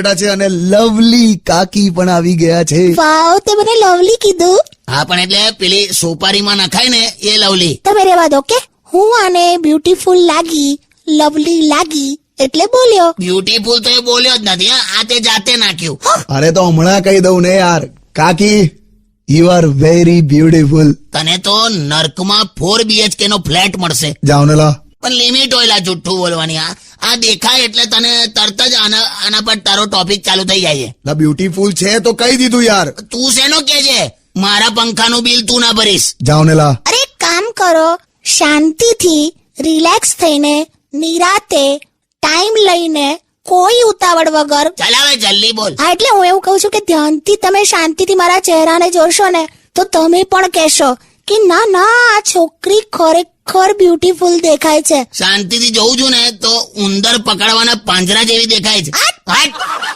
છે અને લવલી કાકી પણ આવી ગયા છે. વાવ, તે મને લવલી કીધું. હા, પણ એટલે પેલી સોપારીમાં નખાય ને એ લવલી. તમે રહેવા દો કે હું આને બ્યુટીફુલ લાગી, લવલી લાગી એટલે બોલ્યો. બ્યુટીફુલ તો એ બોલ્યો જ નથી. હા, આ તે જાતે નાખ્યું. અરે તો હમણાં કહી દઉં ને યાર. કાકી, યુ આર વેરી બ્યુટીફુલ. તને તો નર્કમાં 4 BHK નો ફ્લેટ મળશે. જાઓ ને લા. પણ લિમિટ હોય લા જુઠ્ઠું બોલવાની. આ દેખાય એટલે તને તરત જ આના પર તારો ટોપિક ચાલુ થઈ જાય છે. લા બ્યુટીફુલ છે તો કહી દીધું યાર. તું શેનો કે છે? મારા પંખાનું બિલ તું ના ભરીશ. જાઓ ને લા. અરે એક કામ કરો, શાંતિથી રિલેક્સ થઈને નિરાતે ટાઈમ લઈને કોઈ ઉતાવળ વગર. ચાલ હવે જલ્દી બોલ. હા, એટલે હું એવું કહું છું કે ધ્યાનથી તમે શાંતિથી મારા ચહેરાને જોશો ને તો તમે પણ કહેશો કે ના ના, આ છોકરી ખરેખર બ્યુટીફુલ દેખાય છે. શાંતિથી જોઉં છું ને તો ઉંદર પકડવાના પાંજરા જેવી દેખાય છે. હટ! હટ!